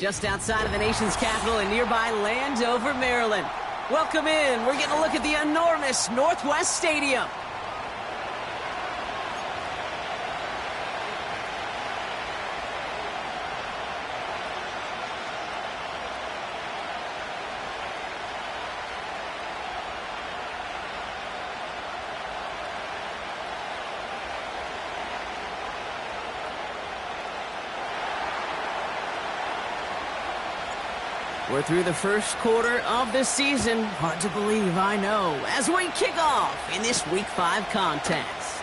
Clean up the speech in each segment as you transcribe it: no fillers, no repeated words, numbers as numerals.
just outside of the nation's capital in nearby Landover, Maryland. Welcome in. We're getting a look at the enormous Northwest Stadium. We're through the first quarter of the season. Hard to believe, I know, as we kick off in this Week 5 contest.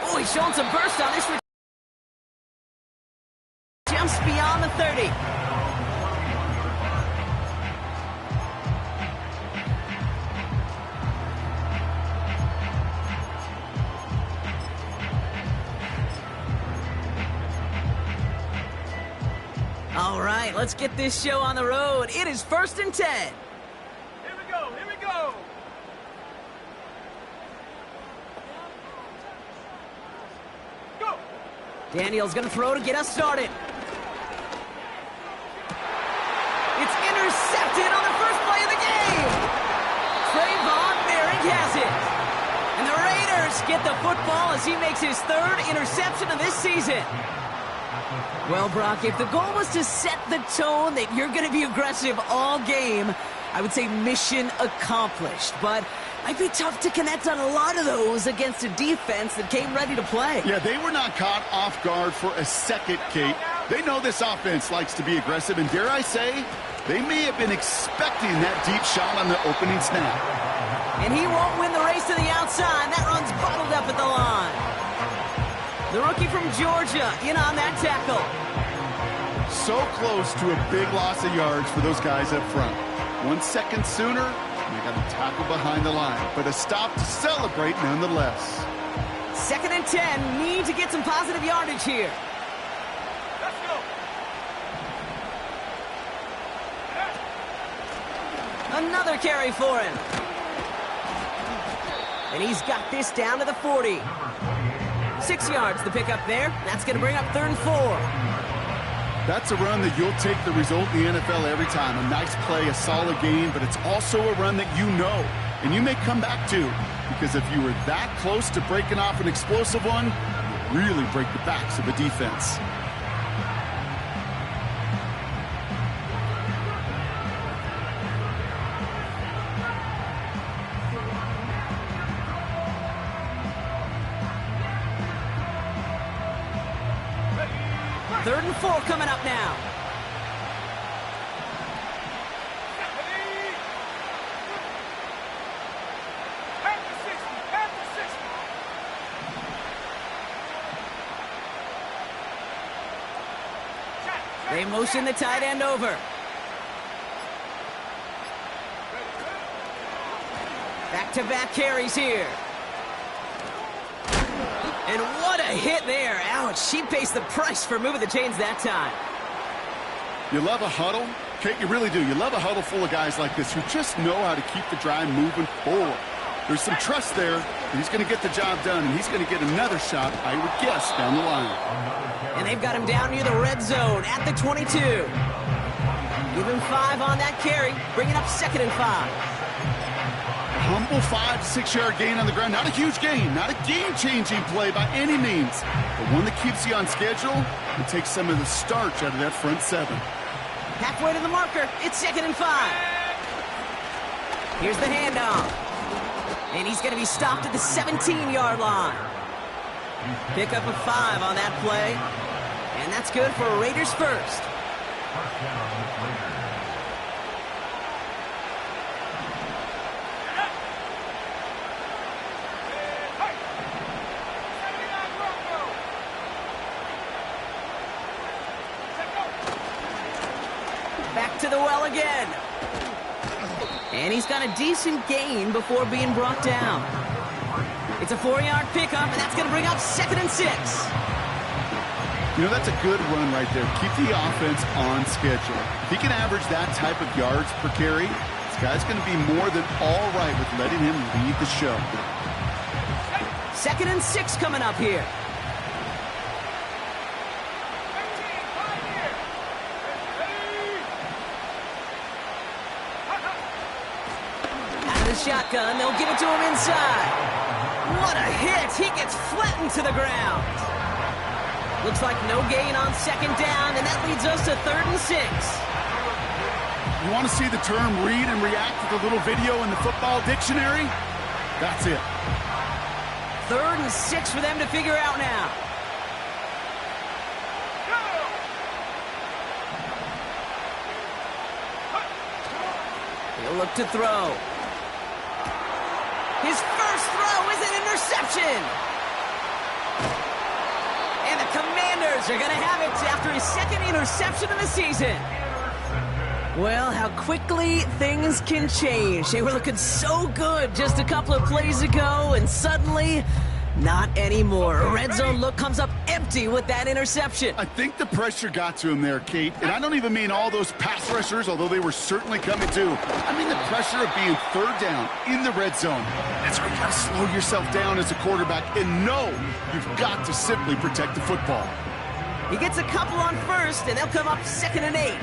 Oh, he's showing some burst on this. Jumps beyond the 30. All right, let's get this show on the road. It is 1st and 10. Here we go, here we go. Go. Daniel's going to throw to get us started. It's intercepted on the first play of the game. Trayvon Merrick has it. And the Raiders get the football as he makes his 3rd interception of this season. Well, Brock, if the goal was to set the tone that you're going to be aggressive all game, I would say mission accomplished. But it might be tough to connect on a lot of those against a defense that came ready to play. Yeah, they were not caught off guard for a second, Kate. They know this offense likes to be aggressive, and dare I say, they may have been expecting that deep shot on the opening snap. And he won't win the race to the outside. That run's bottled up at the line. The rookie from Georgia in on that tackle. So close to a big loss of yards for those guys up front. 1 second sooner, they got a tackle behind the line, but a stop to celebrate nonetheless. 2nd and 10, need to get some positive yardage here. Let's go. Another carry for him. And he's got this down to the 40. 6 yards to pick up there. That's going to bring up 3rd and 4. That's a run that you'll take the result in the NFL every time. A nice play, a solid game, but it's also a run that you know, and you may come back to, because if you were that close to breaking off an explosive one, you really break the backs of a defense. Third and 4 coming up now. They motion the tight end over. Back-to-back carries here. And what a hit there. Ouch, she pays the price for moving the chains that time. You love a huddle? Kate, you really do. You love a huddle full of guys like this who just know how to keep the drive moving forward. There's some trust there that he's going to get the job done, and he's going to get another shot, I would guess, down the line. And they've got him down near the red zone at the 22. Give him 5 on that carry, bringing up 2nd and 5. Humble 5 to 6 yard gain on the ground. Not a huge gain, not a game-changing play by any means, but one that keeps you on schedule and takes some of the starch out of that front 7. Halfway to the marker, it's 2nd and 5. Here's the handoff. And he's going to be stopped at the 17-yard line. Pick up a 5 on that play. And that's good for Raiders first. Back to the well again. And he's got a decent gain before being brought down. It's a 4-yard pickup, and that's going to bring up 2nd and 6. You know, that's a good run right there. Keep the offense on schedule. If he can average that type of yards per carry, this guy's going to be more than all right with letting him lead the show. 2nd and 6 coming up here. the shotgun. They'll give it to him inside. What a hit. He gets flattened to the ground. Looks like no gain on second down, and that leads us to 3rd and 6. You want to see the term read and react with a little video in the football dictionary? That's it. 3rd and 6 for them to figure out now. He'll look to throw. His first throw is an interception. And the Commanders are going to have it after his 2nd interception of the season. Well, how quickly things can change. They were looking so good just a couple of plays ago, and suddenly, not anymore. A red zone look comes up empty with that interception. I think the pressure got to him there, Kate. And I don't even mean all those pass rushers, although they were certainly coming too. I mean the pressure of being 3rd down in the red zone. That's where you got to slow yourself down as a quarterback and know you've got to simply protect the football. He gets a couple on 1st, and they'll come up 2nd and 8.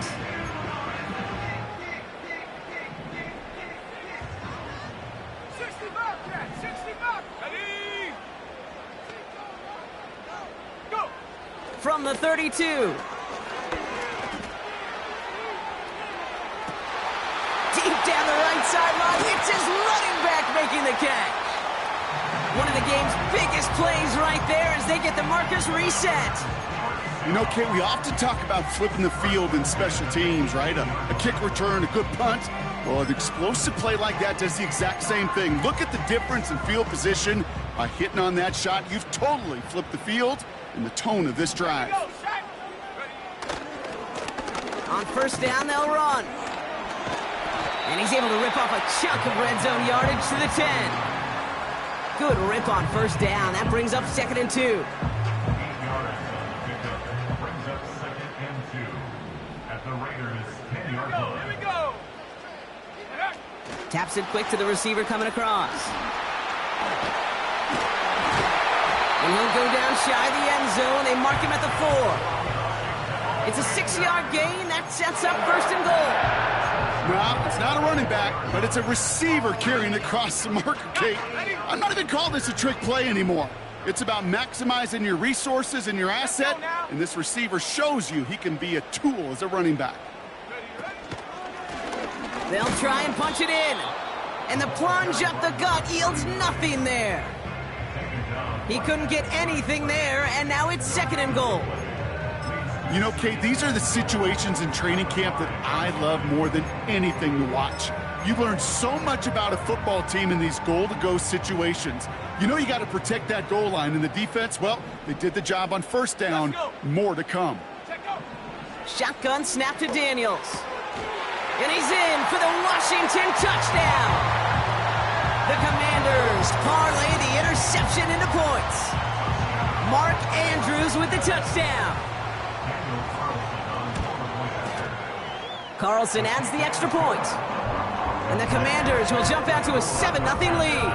From the 32. Deep down the right sideline. It's his running back making the catch. One of the game's biggest plays right there as they get the markers reset. You know, Kate, we often talk about flipping the field in special teams, right? A kick return, a good punt. Well, an explosive play like that does the exact same thing. Look at the difference in field position. By hitting on that shot, you've totally flipped the field and the tone of this drive. On 1st down, they'll run. And he's able to rip off a chunk of red zone yardage to the 10. Good rip on 1st down. That brings up 2nd and 2. Taps it quick to the receiver coming across. And he'll go down shy of the end zone. They mark him at the 4. It's a 6-yard gain. That sets up 1st and goal. No, it's not a running back, but it's a receiver carrying across the marker, Kate. I'm not even calling this a trick play anymore. It's about maximizing your resources and your asset, and this receiver shows you he can be a tool as a running back. They'll try and punch it in. And the plunge up the gut yields nothing there. He couldn't get anything there, and now it's 2nd and goal. You know, Kate, these are the situations in training camp that I love more than anything to watch. You learn so much about a football team in these goal-to-go situations. You know you got to protect that goal line, and the defense, well, they did the job on 1st down. More to come. Shotgun snap to Daniels. And he's in for the Washington touchdown. The Commanders parlay the interception into points. Mark Andrews with the touchdown. Carlson adds the extra point. And the Commanders will jump out to a 7-0 lead.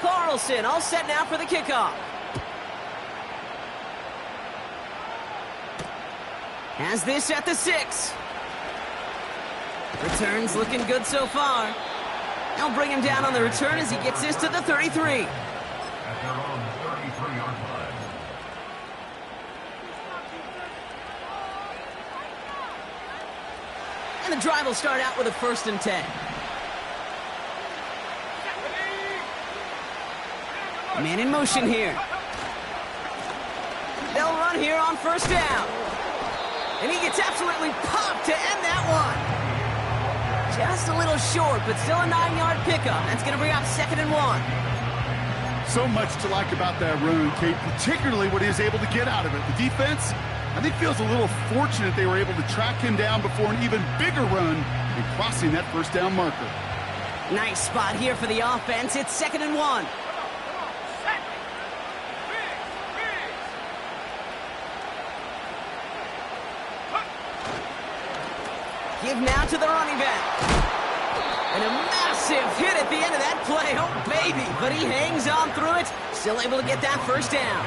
Carlson all set now for the kickoff. Has this at the 6. Returns looking good so far. They'll bring him down on the return as he gets this to the 33. And the drive will start out with a 1st and 10. Man in motion here. They'll run here on 1st down. And he gets absolutely popped to end that one. Just a little short, but still a 9-yard pickup. That's going to bring out 2nd and 1. So much to like about that run, Kate, particularly what he was able to get out of it. The defense, I think, feels a little fortunate they were able to track him down before an even bigger run and crossing that 1st down marker. Nice spot here for the offense. It's 2nd and 1. Give now to the running back. And a massive hit at the end of that play. Oh, baby. But he hangs on through it. Still able to get that 1st down.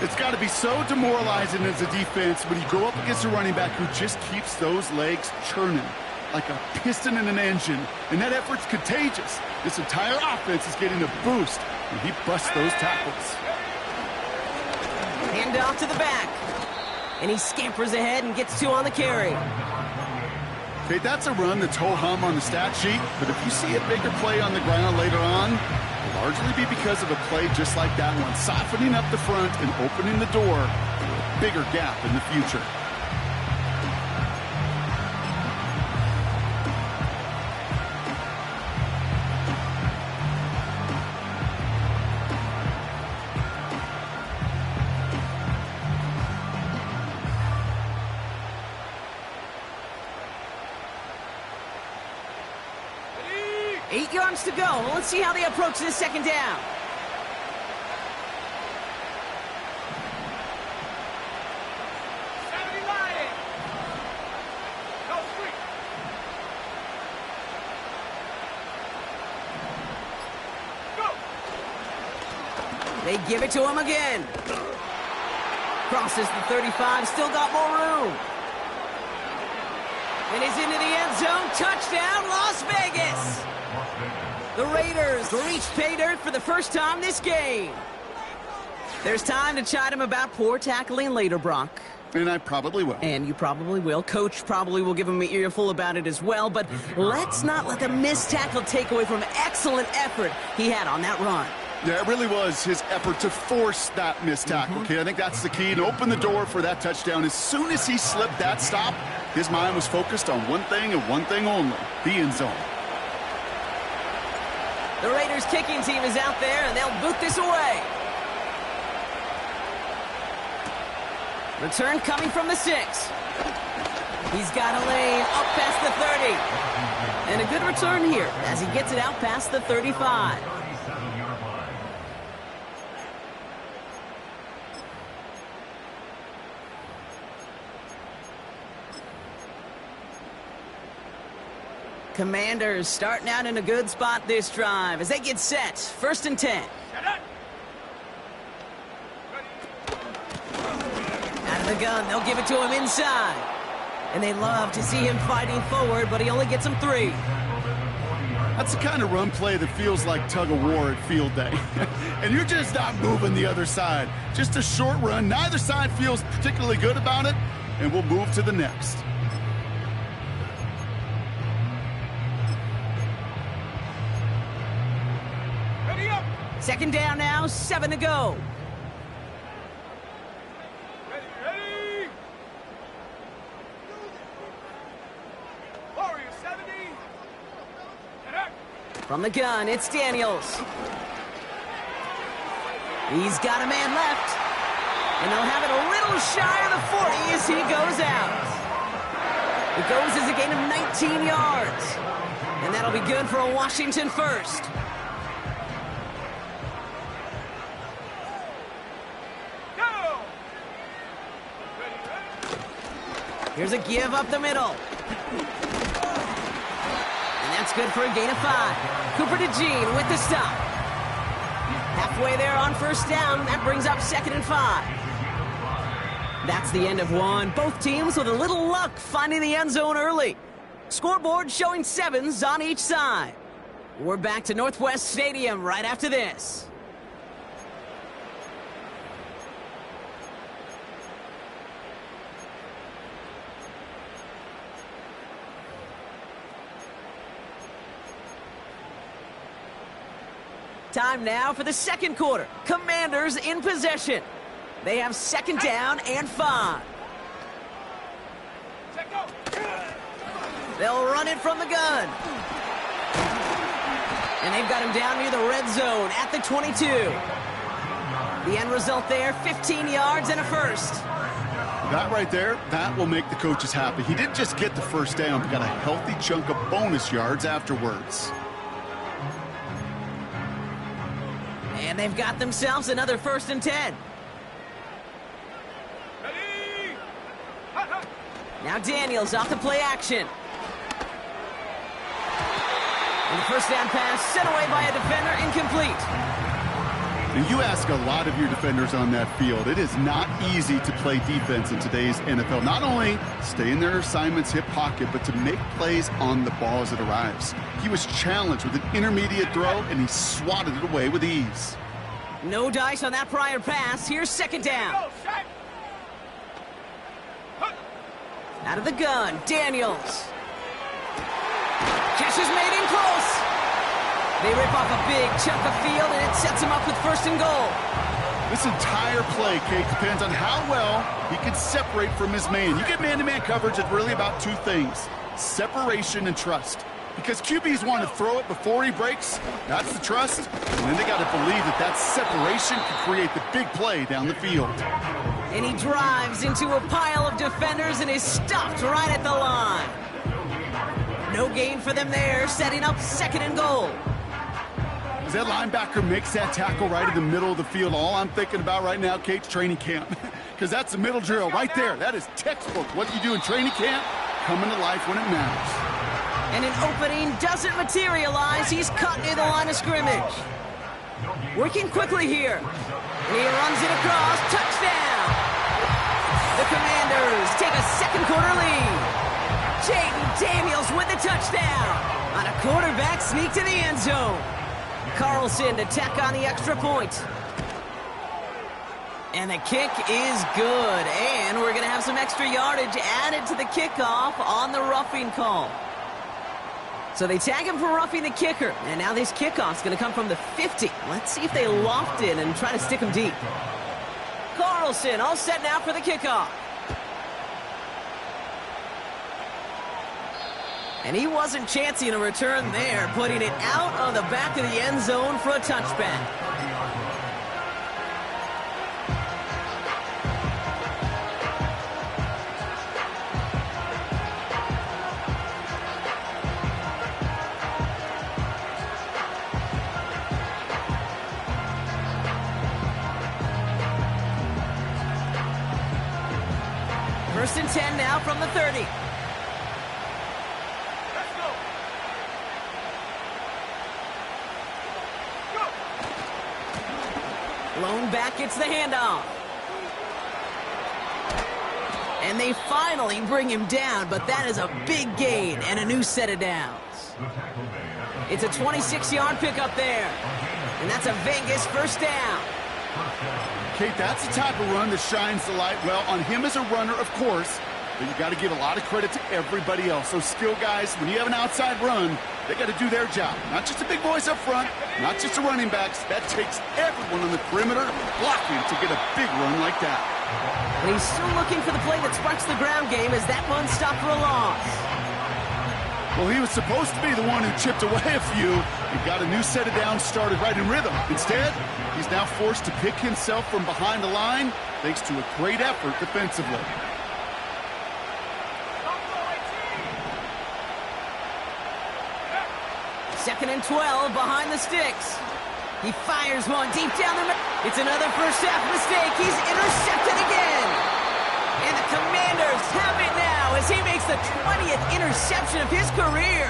It's got to be so demoralizing as a defense when you go up against a running back who just keeps those legs churning like a piston in an engine, and that effort's contagious. This entire offense is getting a boost when he busts those tackles. Hand off to the back, and he scampers ahead and gets 2 on the carry. Okay, that's a run that's ho-hum on the stat sheet, but if you see a bigger play on the ground later on, it'll largely be because of a play just like that one, softening up the front and opening the door for a bigger gap in the future. Ready? 8 yards to go. Let's see how they approach this second down. Saturday Lion. No street. Go. They give it to him again. Crosses the 35, still got more room. And he's into the end zone. Touchdown, Las Vegas. The Raiders reach pay dirt for the first time this game. There's time to chide him about poor tackling later, Brock. And I probably will. And you probably will. Coach probably will give him an earful about it as well. But let's not let the missed tackle take away from excellent effort he had on that run. Yeah, it really was his effort to force that missed tackle, okay? I think that's the key, and open the door for that touchdown. As soon as he slipped that stop, his mind was focused on one thing and one thing only, the end zone. The Raiders kicking team is out there, and they'll boot this away. Return coming from the 6. He's got a lane up past the 30. And a good return here as he gets it out past the 35. Commanders starting out in a good spot this drive as they get set. 1st and 10. Set it. Out of the gun, they'll give it to him inside. And they love to see him fighting forward, but he only gets him 3. That's the kind of run play that feels like tug-of-war at field day. And you're just not moving the other side. Just a short run. Neither side feels particularly good about it, and we'll move to the next. Ready up. 2nd down now, 7 to go. Ready, ready. Warrior 70. And act. From the gun, it's Daniels. He's got a man left. And they'll have it a little shy of the 40 as he goes out. It goes as a gain of 19 yards. And that'll be good for a Washington first. Go. Ready, ready. Here's a give up the middle. And that's good for a gain of 5. Cooper DeJean with the stop. Halfway there on 1st down. That brings up 2nd and 5. That's the end of one. Both teams with a little luck finding the end zone early. Scoreboard showing 7s on each side. We're back to Northwest Stadium right after this. Time now for the 2nd quarter. Commanders in possession. They have 2nd down and 5. Set go. They'll run it from the gun. And they've got him down near the red zone at the 22. The end result there, 15 yards and a first. That right there, that will make the coaches happy. He didn't just get the 1st down, but got a healthy chunk of bonus yards afterwards. And they've got themselves another 1st and 10. Ready. Hot, hot. Now Daniels off the play action. And the 1st down pass sent away by a defender, incomplete. And you ask a lot of your defenders on that field. It is not easy to play defense in today's NFL. Not only stay in their assignment's hip pocket, but to make plays on the ball as it arrives. He was challenged with an intermediate throw, and he swatted it away with ease. No dice on that prior pass. Here's second down. Go, set. Out of the gun, Daniels. Catch is made in close. They rip off a big chunk of field, and it sets him up with first and goal. This entire play, Kate, depends on how well he can separate from his man. You get man-to-man coverage, it's really about two things: separation and trust. Because QBs want to throw it before he breaks. That's the trust. And then they got to believe that that separation can create the big play down the field. And he drives into a pile of defenders and is stopped right at the line. No gain for them there, setting up second and goal. As that linebacker makes that tackle right in the middle of the field, all I'm thinking about right now, Kate's training camp. Because that's the middle drill right there. That is textbook. What you do in training camp, coming to life when it matters. And an opening doesn't materialize. He's cut near the line of scrimmage. Working quickly here. And he runs it across. Touchdown! The Commanders take a second quarter lead. Jaden Daniels with the touchdown on a quarterback sneak to the end zone. Carlson to tack on the extra point. And the kick is good. And we're going to have some extra yardage added to the kickoff on the roughing call. So they tag him for roughing the kicker. And now this kickoff's going to come from the 50. Let's see if they loft it and try to stick him deep. Carlson all set now for the kickoff. And he wasn't chancing a return there, putting it out of the back of the end zone for a touchback. First and 10 now from the 30. Lone back gets the handoff. And they finally bring him down, but that is a big gain and a new set of downs. It's a 26-yard pickup there. And that's a Vegas first down. Kate, that's the type of run that shines the light well on him as a runner, of course, but you got to give a lot of credit to everybody else. Those skill guys, when you have an outside run, they got to do their job. Not just the big boys up front, not just the running backs. That takes everyone on the perimeter blocking to get a big run like that. And he's still looking for the play that sparks the ground game as that one stopped for a loss. Well, he was supposed to be the one who chipped away a few. He got a new set of downs started right in rhythm. Instead, he's now forced to pick himself from behind the line thanks to a great effort defensively. Second and 12 behind the sticks. He fires one deep down the middle. It's another first half mistake. He's intercepted again. And the Commanders have it now as he makes the 20th interception of his career.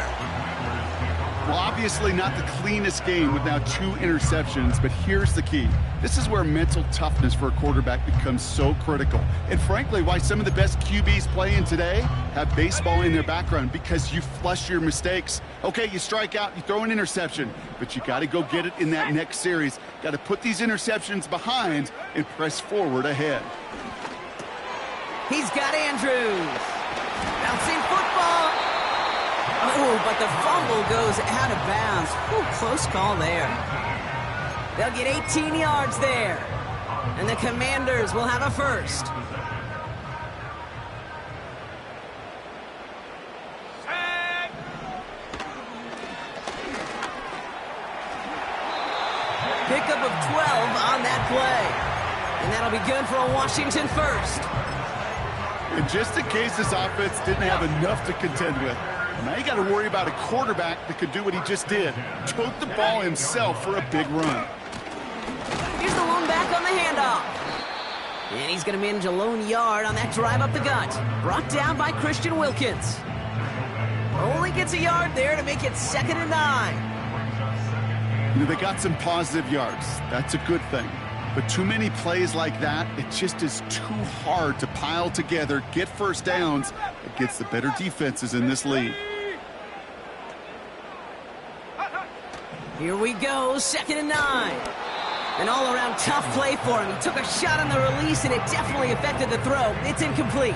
Well, obviously not the cleanest game with now 2 interceptions, but here's the key. This is where mental toughness for a quarterback becomes so critical. And frankly, why some of the best QBs playing today have baseball in their background, because you flush your mistakes. Okay, you strike out, you throw an interception, but you got to go get it in that next series. Got to put these interceptions behind and press forward ahead. He's got Andrews. Bouncing football. Oh, but the fumble goes out of bounds. Ooh, close call there. They'll get 18 yards there. And the Commanders will have a first. Set. Pickup of 12 on that play. And that'll be good for a Washington first. And just in case this offense didn't have enough to contend with, now you got to worry about a quarterback that could do what he just did. Tote the ball himself for a big run. Here's the lone back on the handoff. And he's going to manage a lone yard on that drive up the gut. Brought down by Christian Wilkins. Only gets a yard there to make it 2nd and 9. You know, they got some positive yards. That's a good thing. But too many plays like that, it just is too hard to pile together, get first downs against the better defenses in this league. Here we go, 2nd and 9. An all-around tough play for him. He took a shot on the release, and it definitely affected the throw. It's incomplete.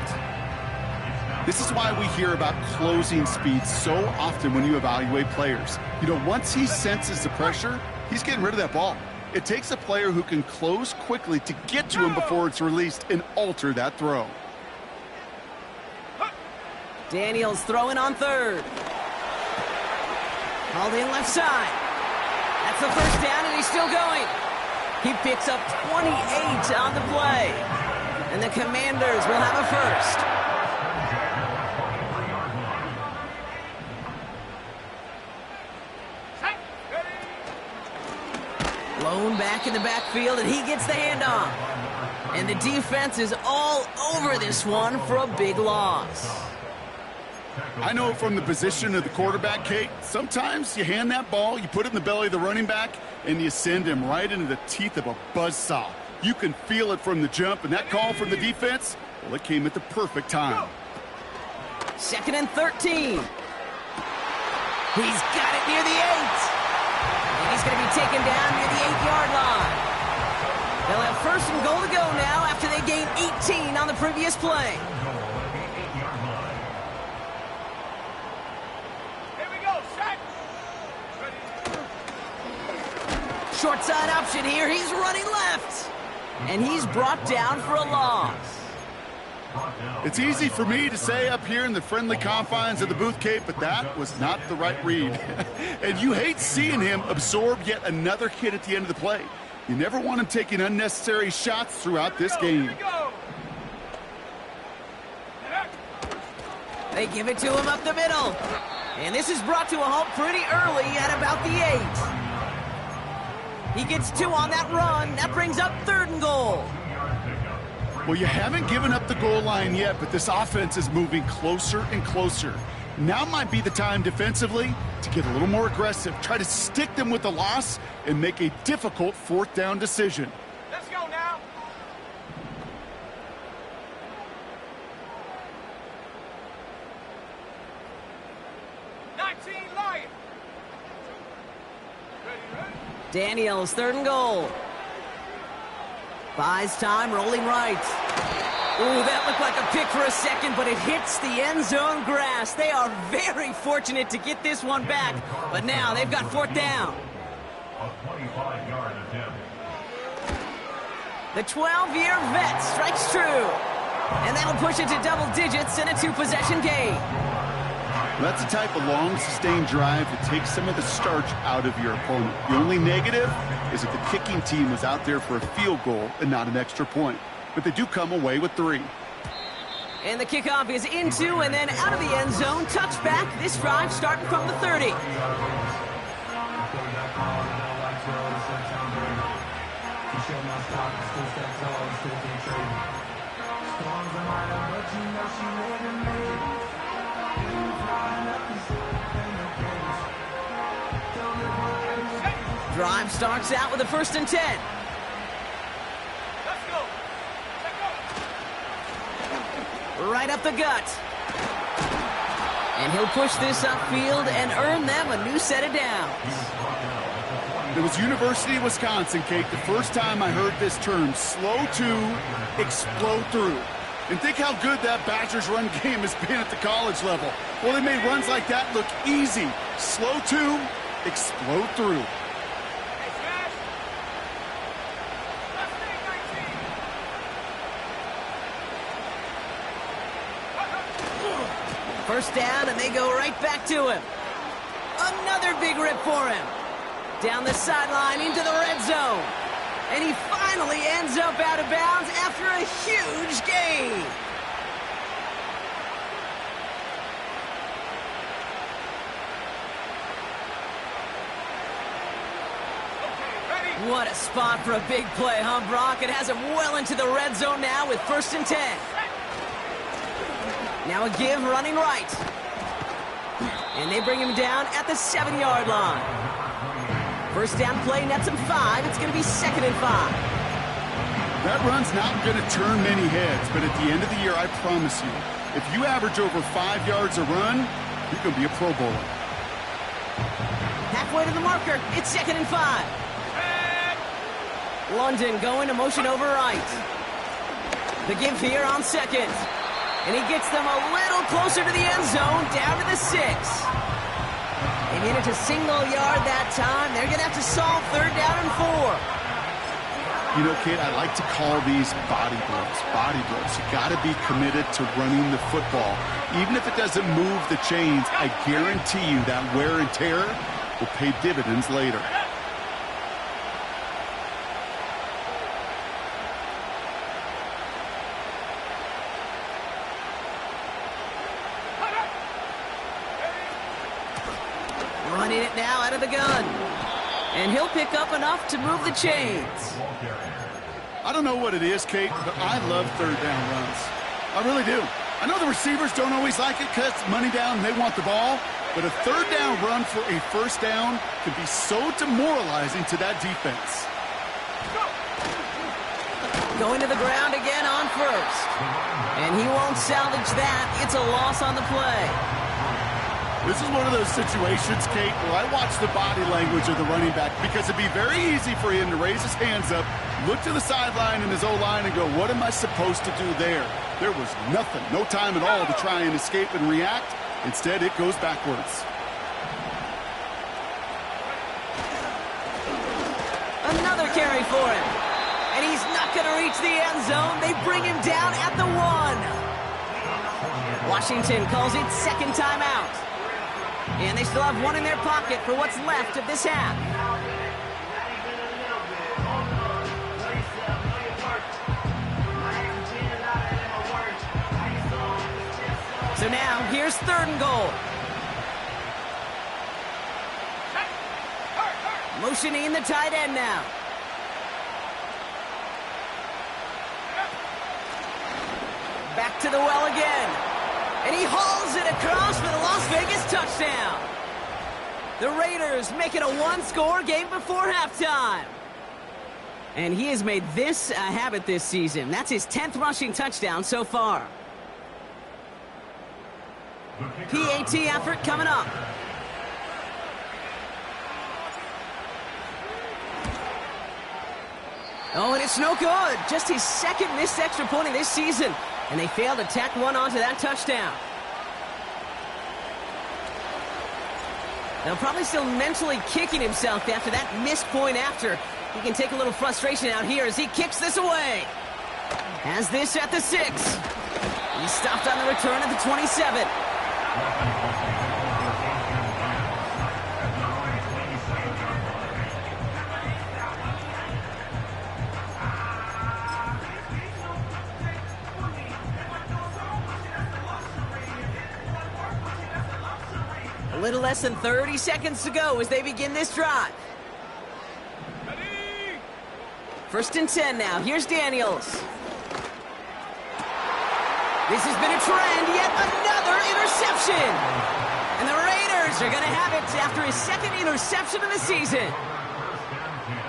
This is why we hear about closing speed so often when you evaluate players. You know, once he senses the pressure, he's getting rid of that ball. It takes a player who can close quickly to get to him before it's released and alter that throw. Daniels throwing on 3rd. Called in left side. That's the first down, and he's still going. He picks up 28 on the play. And the Commanders will have a first. Blown back in the backfield, and he gets the handoff. And the defense is all over this one for a big loss. I know it from the position of the quarterback, Kate. Sometimes you hand that ball, you put it in the belly of the running back, and you send him right into the teeth of a buzzsaw. You can feel it from the jump, and that call from the defense, well, it came at the perfect time. 2nd and 13. He's got it near the 8. And he's going to be taken down near the 8-yard line. They'll have 1st and goal to go now after they gained 18 on the previous play. Short side option here. He's running left. And he's brought down for a loss. It's easy for me to say up here in the friendly confines of the booth, Kate, but that was not the right read. And you hate seeing him absorb yet another hit at the end of the play. You never want him taking unnecessary shots throughout this game. They give it to him up the middle. And this is brought to a halt pretty early at about the 8. He gets 2 on that run. That brings up 3rd and goal. Well, you haven't given up the goal line yet, but this offense is moving closer and closer. Now might be the time defensively to get a little more aggressive, try to stick them with the loss, and make a difficult 4th down decision. Let's go now. Lions. Daniels, 3rd and goal. Buys time, rolling right. Ooh, that looked like a pick for a second, but it hits the end zone grass. They are very fortunate to get this one back, but now they've got 4th down. A 25-yard attempt. The 12-year vet strikes true, and that'll push it to double digits in a 2-possession game. That's the type of long, sustained drive that takes some of the starch out of your opponent. The only negative is that the kicking team was out there for a field goal and not an extra point. But they do come away with 3. And the kickoff is into and then out of the end zone. Touchback. This drive starting from the 30. Drive starts out with a 1st and 10. Let's go. Right up the gut. And he'll push this upfield and earn them a new set of downs. It was University of Wisconsin, Kate, the first time I heard this term, slow to explode through. And think how good that Badgers run game has been at the college level. Well, they made runs like that look easy. Slow to explode through. First down, and they go right back to him. Another big rip for him. Down the sideline into the red zone. And he finally ends up out of bounds after a huge gain. What a spot for a big play, huh, Brock? It has him well into the red zone now with 1st and 10. Now a give running right. And they bring him down at the 7-yard line. First down play nets him 5. It's going to be 2nd and 5. That run's not going to turn many heads, but at the end of the year, I promise you, if you average over 5 yards a run, you're going to be a Pro Bowler. Halfway to the marker. It's 2nd and 5. London going to motion over right. The give here on 2nd. And he gets them a little closer to the end zone, down to the 6. They get it to single yard that time. They're going to have to solve 3rd down and 4. You know, Kate, I like to call these body blows. Body blows. You got to be committed to running the football. Even if it doesn't move the chains, I guarantee you that wear and tear will pay dividends later. Running it now out of the gun. And he'll pick up enough to move the chains. I don't know what it is, Kate, but I love 3rd down runs. I really do. I know the receivers don't always like it because it's money down and they want the ball, but a 3rd down run for a 1st down can be so demoralizing to that defense. Going to the ground again on 1st. And he won't salvage that. It's a loss on the play. This is one of those situations, Kate, where I watch the body language of the running back because it'd be very easy for him to raise his hands up, look to the sideline in his O-line and go, what am I supposed to do there? There was nothing, no time at all to try and escape and react. Instead, it goes backwards. Another carry for him. And he's not going to reach the end zone. They bring him down at the 1. Washington calls it 2nd timeout. And they still have 1 in their pocket for what's left of this half. So now, here's 3rd and goal. Motioning the tight end now. Back to the well again. And he hauls it across for the Las Vegas touchdown. The Raiders make it a 1-score game before halftime. And he has made this a habit this season. That's his 10th rushing touchdown so far. PAT effort coming up. Oh, and it's no good. Just his 2nd missed extra point of this season. And they failed to tack one onto that touchdown. Now, probably still mentally kicking himself after that missed point after. He can take a little frustration out here as he kicks this away. Has this at the 6. He stopped on the return at the 27. A little less than 30 seconds to go as they begin this drive. 1st and 10 now. Here's Daniels. This has been a trend. Yet another interception. And the Raiders are going to have it after his 2nd interception of the season.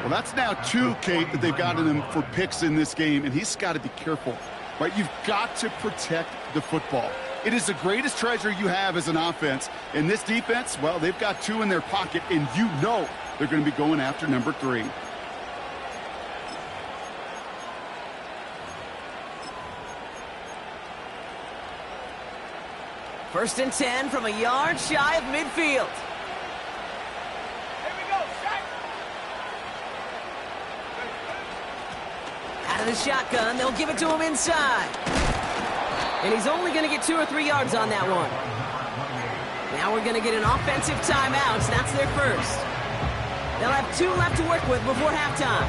Well, that's now 2, Kate, that they've gotten him for picks in this game, and he's got to be careful, right? You've got to protect the football. It is the greatest treasure you have as an offense. And this defense, well, they've got 2 in their pocket, and you know they're going to be going after number 3. First and 10 from a yard shy of midfield. Here we go, shot. Out of the shotgun, they'll give it to him inside. And he's only going to get 2 or 3 yards on that one. Now we're going to get an offensive timeout. That's their first. They'll have 2 left to work with before halftime.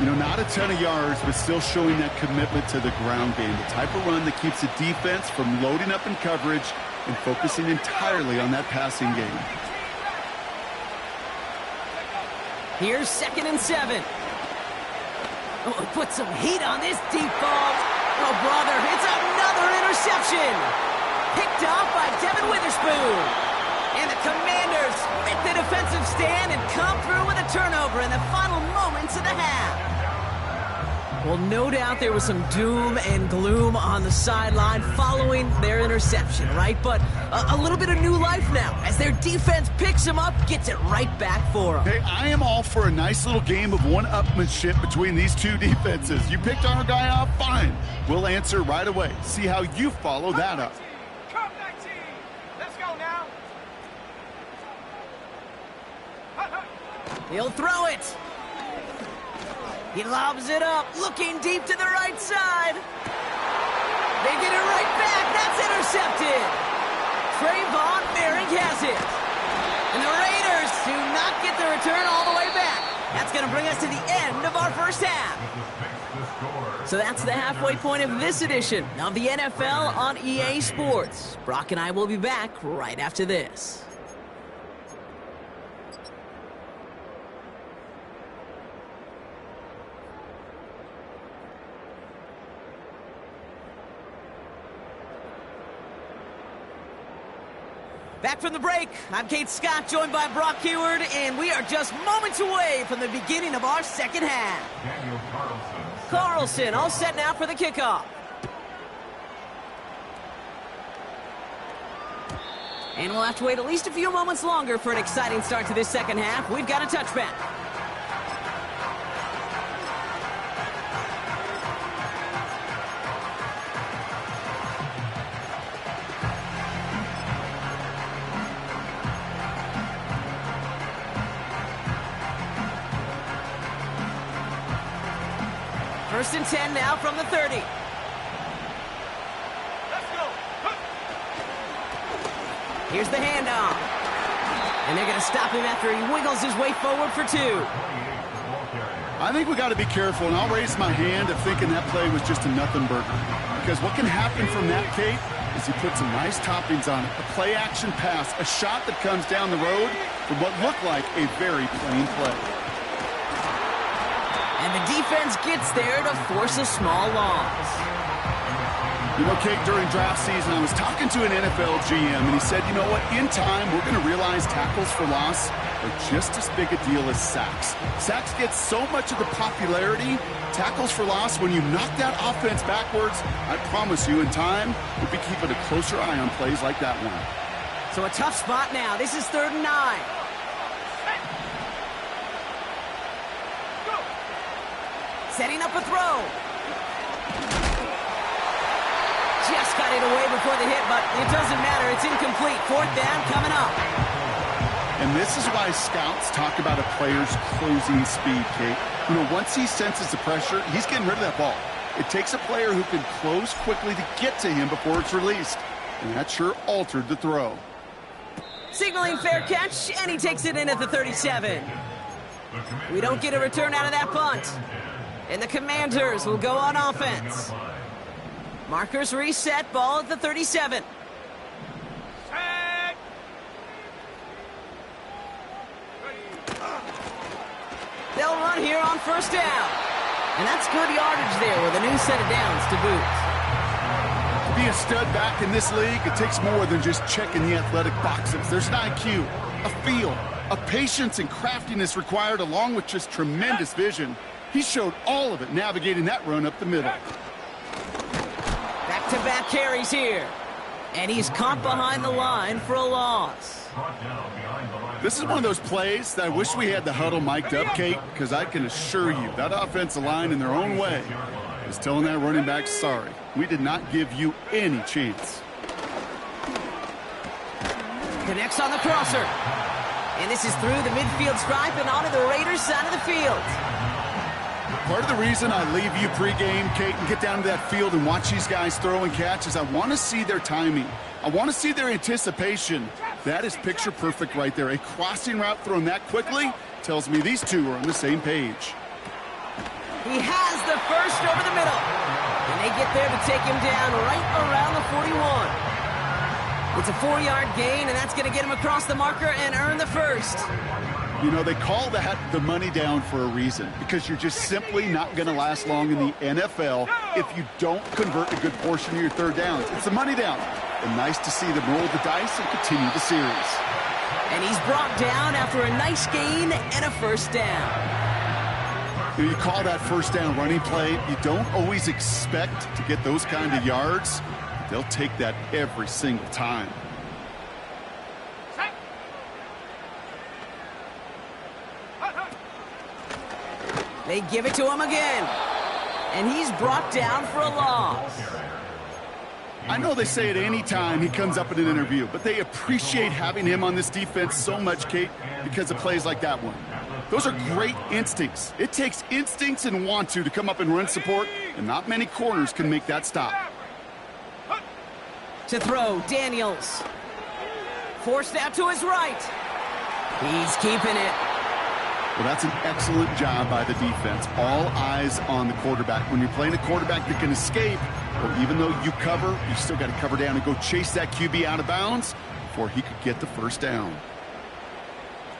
You know, not a ton of yards, but still showing that commitment to the ground game. The type of run that keeps the defense from loading up in coverage and focusing entirely on that passing game. Here's 2nd and 7. Oh, put some heat on this deep ball. Oh, brother, it's another interception. Picked off by Devin Witherspoon. And the Commanders commit the defensive stand and come through with a turnover in the final moments of the half. Well, no doubt there was some doom and gloom on the sideline following their interception, right? But a little bit of new life now as their defense picks them up, gets it right back for them. Hey, I am all for a nice little game of one-upmanship between these two defenses. You picked our guy off, fine. We'll answer right away. See how you follow that up. Come back, team. Let's go now. He'll throw it. He lobs it up, looking deep to the right side. They get it right back. That's intercepted. Trayvon Merrick has it. And the Raiders do not get the return all the way back. That's going to bring us to the end of our first half. So that's the halfway point of this edition of the NFL on EA Sports. Brock and I will be back right after this. Back from the break, I'm Kate Scott, joined by Brock Keyword, and we are just moments away from the beginning of our second half. Daniel Carlson, all set now for the kickoff. And we'll have to wait at least a few moments longer for an exciting start to this second half. We've got a touchback. First and 10 now from the 30. Let's go. Here's the handoff. And they're going to stop him after he wiggles his way forward for 2. I think we got to be careful, and I'll raise my hand of thinking that play was just a nothing burger. Because what can happen from that, Kate, is he puts some nice toppings on it. A play-action pass, a shot that comes down the road from what looked like a very plain play. And the defense gets there to force a small loss. You know, Kate, during draft season, I was talking to an NFL GM, and he said, you know what, in time, we're going to realize tackles for loss are just as big a deal as sacks. Sacks get so much of the popularity. Tackles for loss, when you knock that offense backwards, I promise you, in time, we'll be keeping a closer eye on plays like that one. So a tough spot now. This is 3rd and 9. Setting up a throw. Just got it away before the hit, but it doesn't matter. It's incomplete. 4th down coming up. And this is why scouts talk about a player's closing speed, Kate. You know, once he senses the pressure, he's getting rid of that ball. It takes a player who can close quickly to get to him before it's released. And that sure altered the throw. Signaling fair catch, and he takes it in at the 37. We don't get a return out of that punt. And the Commanders will go on offense. Markers reset, ball at the 37. They'll run here on 1st down. And that's good yardage there with a new set of downs to boot. To be a stud back in this league, it takes more than just checking the athletic boxes. There's an IQ, a feel, a patience and craftiness required along with just tremendous vision. He showed all of it navigating that run up the middle. Back-to-back carries here. And he's caught behind the line for a loss. This is one of those plays that I wish we had the huddle mic'd up, Kate, because I can assure you that offensive line in their own way is telling that running back, sorry, we did not give you any chance. Connects on the crosser. And this is through the midfield stripe and onto the Raiders' side of the field. Part of the reason I leave you pregame, Kate, and get down to that field and watch these guys throw and catch is I want to see their timing. I want to see their anticipation. That is picture perfect right there. A crossing route thrown that quickly tells me these two are on the same page. He has the first over the middle. And they get there to take him down right around the 41. It's a 4-yard gain, and that's going to get him across the marker and earn the first. You know, they call that the money down for a reason, because you're just simply not going to last long in the NFL if you don't convert a good portion of your 3rd downs. It's the money down. And nice to see them roll the dice and continue the series. And he's brought down after a nice gain and a first down. You call that first down running play. You don't always expect to get those kind of yards. They'll take that every single time. They give it to him again. And he's brought down for a loss. I know they say it any time he comes up in an interview, but they appreciate having him on this defense so much, Kate, because of plays like that one. Those are great instincts. It takes instincts and want to come up and run support, and not many corners can make that stop. To throw, Daniels. Forced out to his right. He's keeping it. Well, that's an excellent job by the defense. All eyes on the quarterback. When you're playing a quarterback that can escape, well, even though you cover, you still got to cover down and go chase that QB out of bounds before he could get the first down.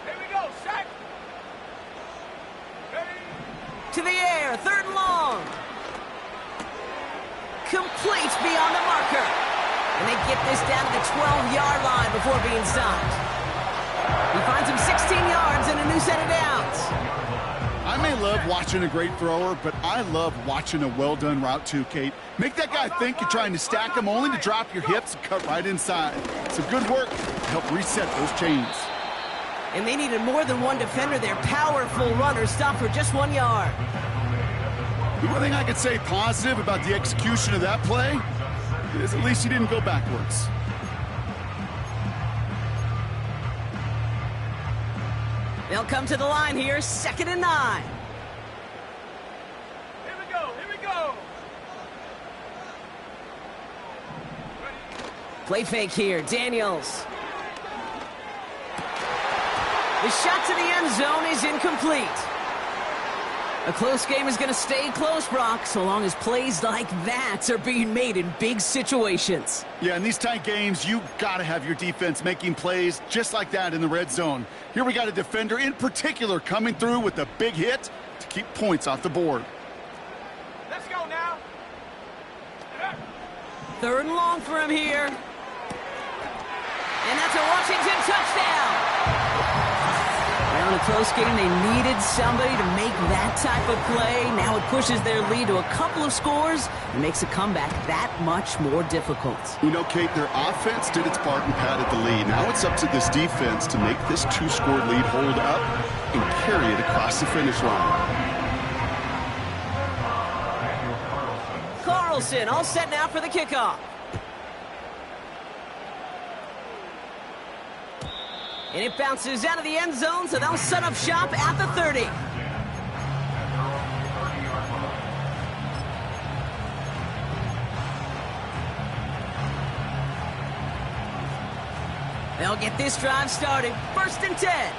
Here we go, sack. To the air, 3rd and long. Complete beyond the marker. And they get this down to the 12-yard line before being stopped. He finds him 16 yards and a new set of downs. I may love watching a great thrower, but I love watching a well-done route too, Kate. Make that guy think you're trying to stack him only to drop your hips and cut right inside. Some good work to help reset those chains. And they needed more than one defender there. Powerful runner stopped for just 1 yard. The one thing I could say positive about the execution of that play is at least he didn't go backwards. They'll come to the line here, 2nd and 9. Here we go, here we go. Play fake here, Daniels. The shot to the end zone is incomplete. A close game is going to stay close, Brock, so long as plays like that are being made in big situations. Yeah, in these tight games, you got to have your defense making plays just like that in the red zone. Here we got a defender in particular coming through with a big hit to keep points off the board. Let's go now. 3rd and long for him here. And that's a Washington touchdown. Now in a close game, they needed somebody to make that type of play. Now it pushes their lead to a couple of scores and makes a comeback that much more difficult. You know, Kate, their offense did its part and padded the lead. Now it's up to this defense to make this 2-score lead hold up and carry it across the finish line. Carlson all set now for the kickoff. And it bounces out of the end zone, so they'll set up shop at the 30. They'll get this drive started. 1st and 10.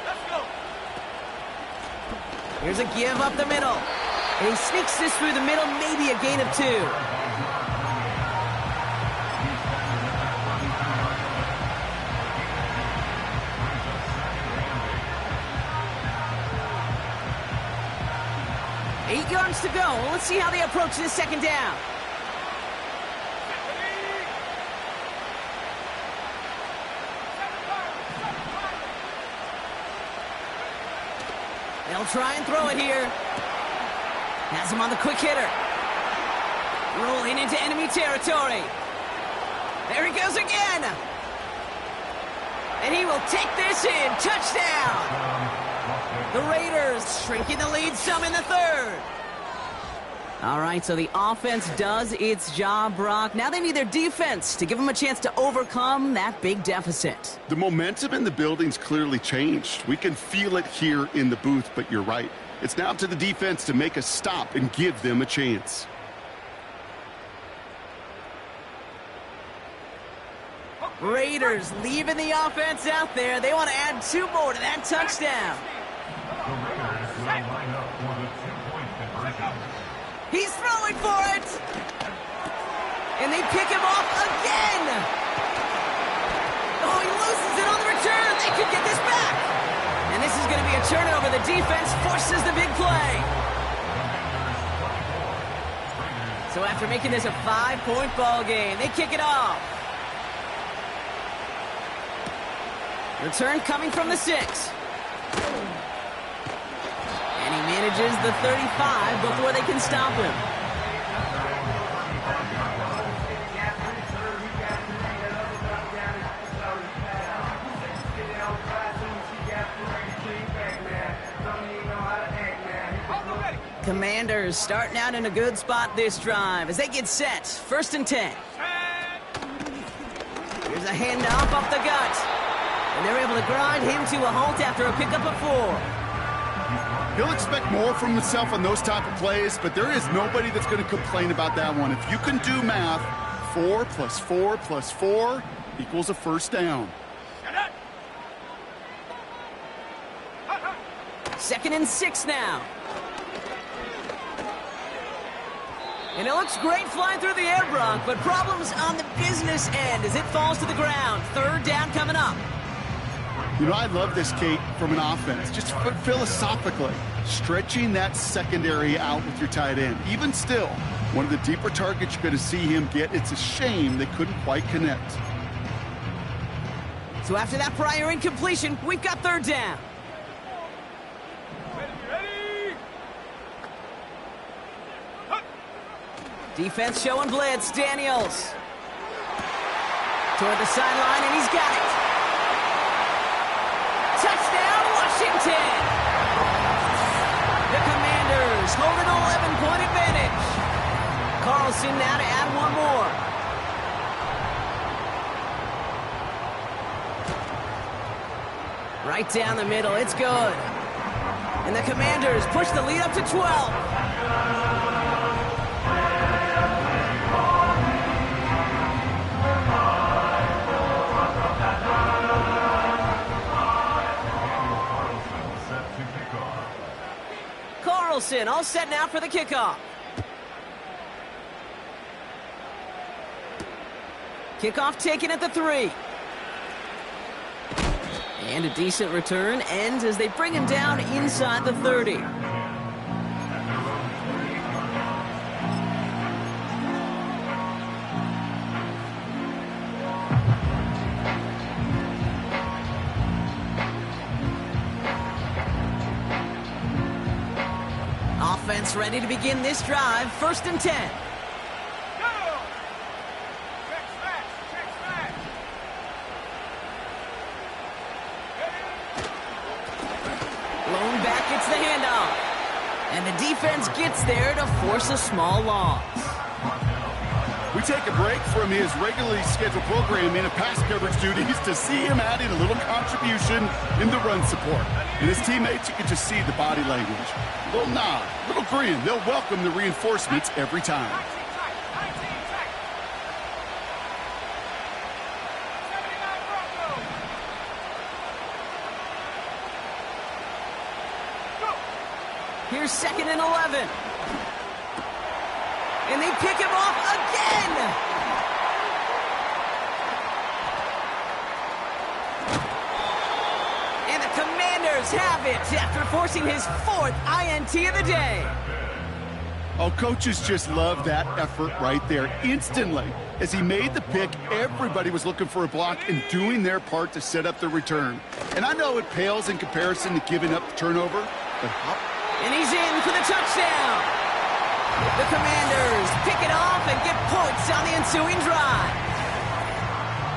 Let's go. Here's a give up the middle. And he sneaks this through the middle, maybe a gain of 2. 8 yards to go. Well, let's see how they approach this 2nd down. They'll try and throw it here. Has him on the quick hitter. Rolling into enemy territory. There he goes again. And he will take this in. Touchdown. The Raiders shrinking the lead some in the 3rd. All right, so the offense does its job, Brock. Now they need their defense to give them a chance to overcome that big deficit. The momentum in the building's clearly changed. We can feel it here in the booth, but you're right. It's now up to the defense to make a stop and give them a chance. Raiders leaving the offense out there. They want to add 2 more to that touchdown. The Raiders will line up for the 2-point conversion. He's throwing for it. And they pick him off again. Oh, he loses it on the return. They could get this back. And this is going to be a turnover. The defense forces the big play. So after making this a 5-point ball game, they kick it off. Return coming from the 6. And he manages the 35 before they can stop him. Commanders starting out in a good spot this drive as they get set. 1st and 10. Here's a handoff up the gut. And they're able to grind him to a halt after a pickup of 4. He'll expect more from himself on those type of plays, but there is nobody that's going to complain about that one. If you can do math, 4 plus 4 plus 4 equals a first down. 2nd and 6 now. And it looks great flying through the air, Brock, but problems on the business end as it falls to the ground. 3rd down coming up. You know, I love this, Kate, from an offense. Just philosophically, stretching that secondary out with your tight end. Even still, one of the deeper targets you're going to see him get. It's a shame they couldn't quite connect. So after that prior incompletion, we've got 3rd down. Defense showing blitz. Daniels. Toward the sideline, and he's got it. Touchdown, Washington! The Commanders hold an 11-point advantage. Carlson now to add one more. Right down the middle, it's good. And the Commanders push the lead up to 12. Carlson all set now for the kickoff. Kickoff taken at the 3. And a decent return ends as they bring him down inside the 30. Offense ready to begin this drive. 1st and 10. Blown back, it's the handoff. And the defense gets there to force a small loss. We take a break from his regularly scheduled programming of pass coverage duties to see him adding a little contribution in the run support. And his teammates, you can just see the body language. Little nod, little grin. They'll welcome the reinforcements every time. Here's 2nd and 11. And they pick him off again. And the Commanders have it after forcing his 4th INT of the day. Oh, coaches just love that effort right there. Instantly, as he made the pick, everybody was looking for a block and doing their part to set up the return. And I know it pales in comparison to giving up the turnover, but and he's in for the touchdown. The Commanders pick it off and get points on the ensuing drive.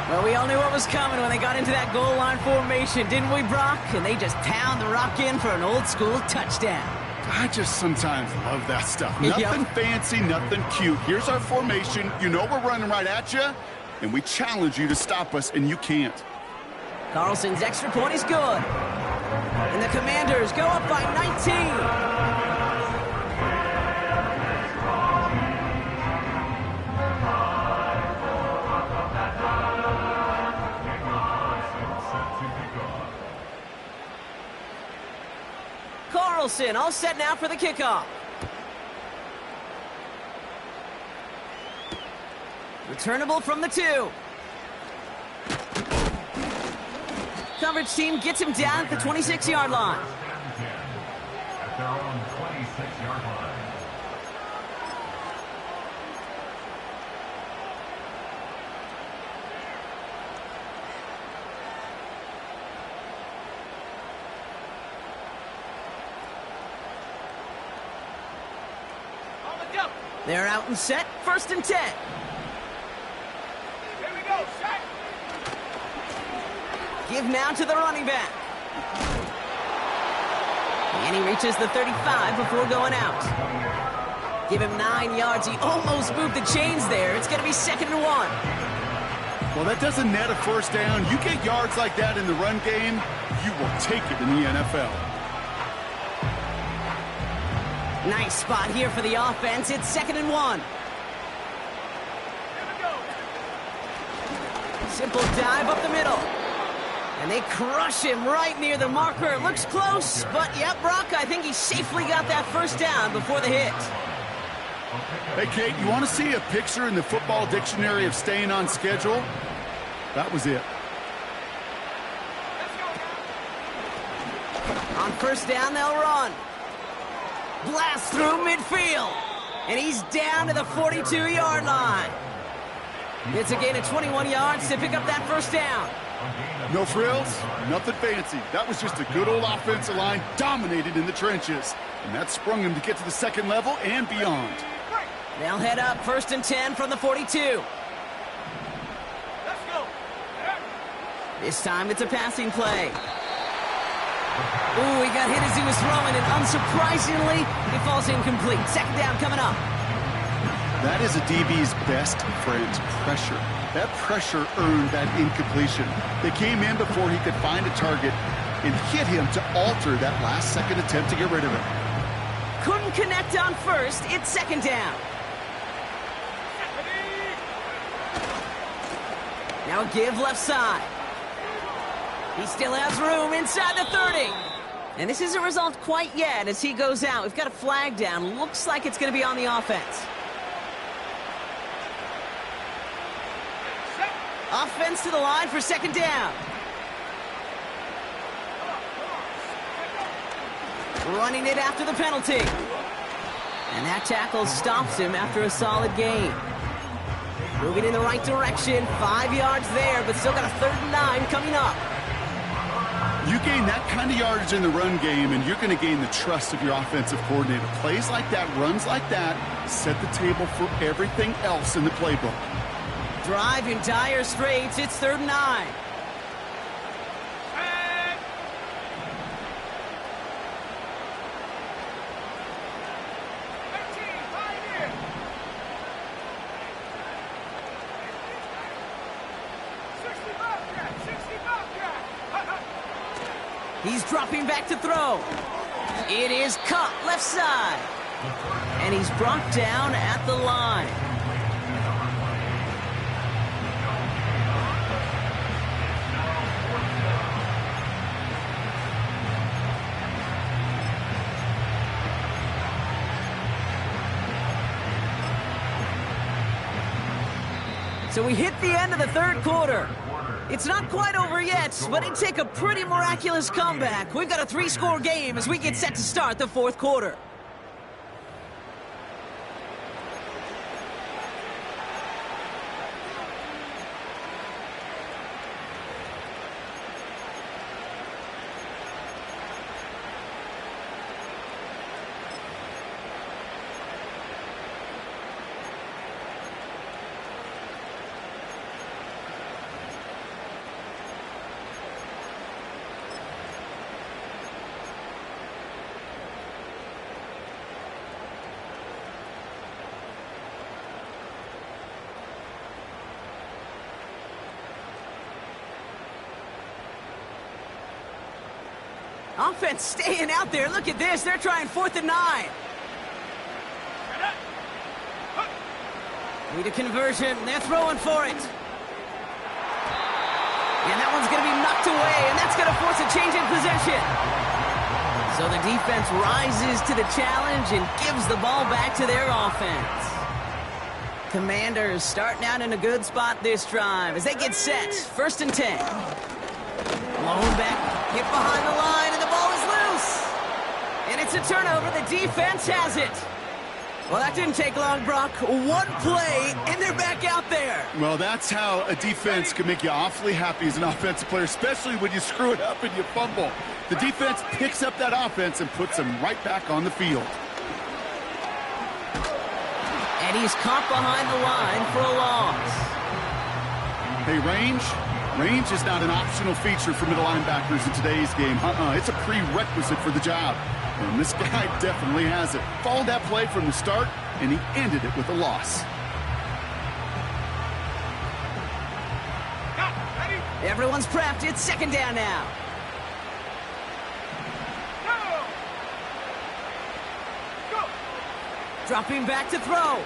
Well, we all knew what was coming when they got into that goal line formation, didn't we, Brock? And they just pound the rock in for an old-school touchdown. I just sometimes love that stuff. Nothing fancy, nothing cute. Here's our formation. You know we're running right at you, and we challenge you to stop us, and you can't. Carlson's extra point is good. And the Commanders go up by 19. Carlson all set now for the kickoff. Returnable from the 2. Coverage team gets him down at the 26-yard line. At their own 26-yard line. go. They're out and set, 1st and 10. Here we go, sack. Give now to the running back. And he reaches the 35 before going out. Give him 9 yards. He almost moved the chains there. It's going to be 2nd and 1. Well, that doesn't net a 1st down. You get yards like that in the run game, you will take it in the NFL. Nice spot here for the offense. It's 2nd and 1. Here we go. Simple dive up the middle. And they crush him right near the marker. It looks close, but yep, Brock, I think he safely got that 1st down before the hit. Hey, Kate, you want to see a picture in the football dictionary of staying on schedule? That was it. Let's go now. On 1st down, they'll run. Blast through midfield. And he's down to the 42-yard line. It's a gain of 21 yards to pick up that 1st down. No frills, nothing fancy. That was just a good old offensive line dominated in the trenches. And that sprung him to get to the 2nd level and beyond. They'll head up 1st and 10 from the 42. Let's go. This time it's a passing play. Ooh, he got hit as he was throwing, and unsurprisingly, it falls incomplete. 2nd down coming up. That is a DB's best friend, pressure. That pressure earned that incompletion. They came in before he could find a target and hit him to alter that last-second attempt to get rid of it. Couldn't connect on 1st. It's 2nd down. Now a give left side. He still has room inside the 30. And this isn't resolved quite yet as he goes out. We've got a flag down. Looks like it's going to be on the offense. Offense to the line for 2nd down. Running it after the penalty. And that tackle stops him after a solid gain. Moving in the right direction. 5 yards there, but still got a 3rd and 9 coming up. You gain that kind of yardage in the run game, and you're going to gain the trust of your offensive coordinator. Plays like that, runs like that, set the table for everything else in the playbook. Drive in dire straits. It's 3rd and 9. Sack. 13, 5 here. 65 Jack, 65 Jack. He's dropping back to throw. It is caught left side. And he's brought down at the line. So we hit the end of the 3rd quarter. It's not quite over yet, but it'd take a pretty miraculous comeback. We've got a 3-score game as we get set to start the 4th quarter. Offense staying out there. Look at this. They're trying 4th and 9. Need a conversion. They're throwing for it. And that one's going to be knocked away, and that's going to force a change in possession. So the defense rises to the challenge and gives the ball back to their offense. Commanders starting out in a good spot this drive as they get set. 1st and 10. Blown back, hit behind the line, and the ball is loose. And it's a turnover. The defense has it. Well, that didn't take long, Brock. One play, and they're back out there. Well, that's how a defense can make you awfully happy as an offensive player, especially when you screw it up and you fumble. The defense picks up that offense and puts them right back on the field. And he's caught behind the line for a loss. Hey, range is not an optional feature for middle linebackers in today's game. It's a prerequisite for the job. And this guy definitely has it. Followed that play from the start, and he ended it with a loss. Everyone's prepped. It's second down now. Dropping back to throw.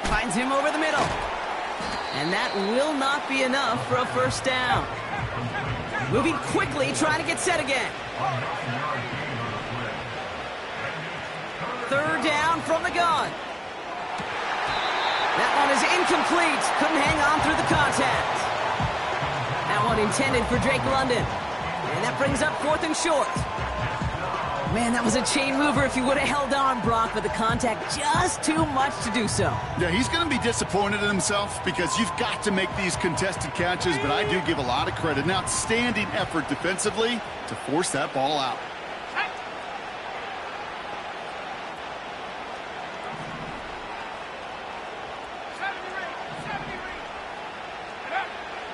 Finds him over the middle. And that will not be enough for a first down. Moving quickly, trying to get set again. Third down from the gun. That one is incomplete. Couldn't hang on through the contact. That one intended for Drake London. And that brings up 4th and short. Man, that was a chain mover if he would have held on, Brock, but the contact just too much to do so. Yeah, he's going to be disappointed in himself because you've got to make these contested catches, but I do give a lot of credit. An outstanding effort defensively to force that ball out.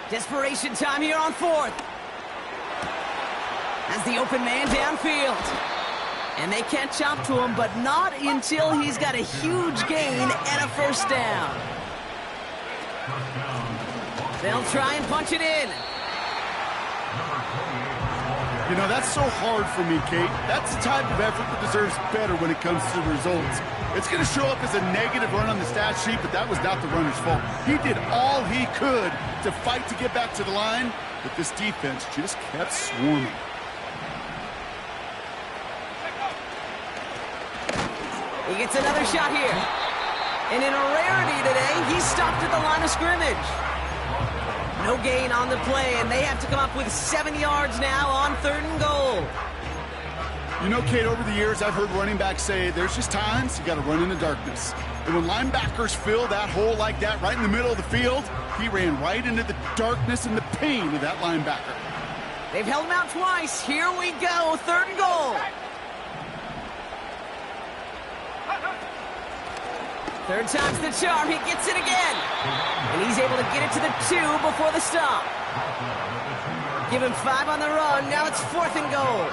Desperation time here on 4th. As the open man downfield. And they can't chop to him, but not until he's got a huge gain and a first down. They'll try and punch it in. You know, that's so hard for me, Kate. That's the type of effort that deserves better when it comes to the results. It's going to show up as a negative run on the stat sheet, but that was not the runner's fault. He did all he could to fight to get back to the line, but this defense just kept swarming. He gets another shot here. And in a rarity today, he's stopped at the line of scrimmage. No gain on the play, and they have to come up with 7 yards now on 3rd and goal. You know, Kate, over the years, I've heard running backs say there's just times you got to run in the darkness. And when linebackers fill that hole like that right in the middle of the field, he ran right into the darkness and the pain of that linebacker. They've held him out twice. Here we go, 3rd and goal. Third time's the charm. He gets it again. And he's able to get it to the 2 before the stop. Give him 5 on the run. Now it's 4th and goal.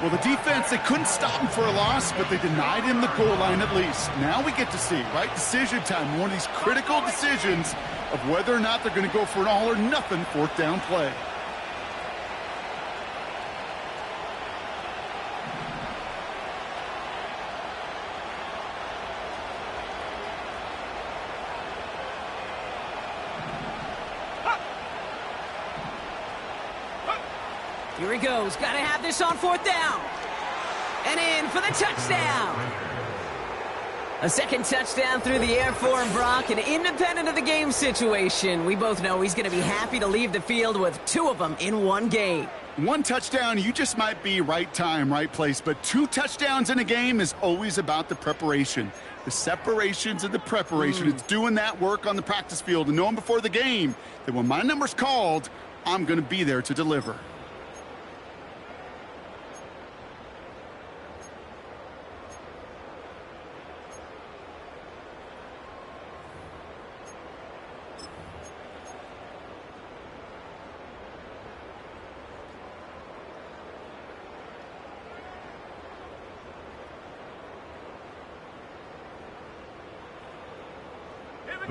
Well, the defense, they couldn't stop him for a loss, but they denied him the goal line at least. Now we get to see, right, decision time. One of these critical decisions of whether or not they're going to go for an all-or-nothing 4th down play. Here he goes. Got to have this on 4th down. And in for the touchdown. A second touchdown through the air for him, Brock. And independent of the game situation, we both know he's going to be happy to leave the field with 2 of them in one game. 1 touchdown, you just might be right time, right place. But 2 touchdowns in a game is always about the preparation. The separations and the preparation. It's doing that work on the practice field and knowing before the game that when my number's called, I'm going to be there to deliver.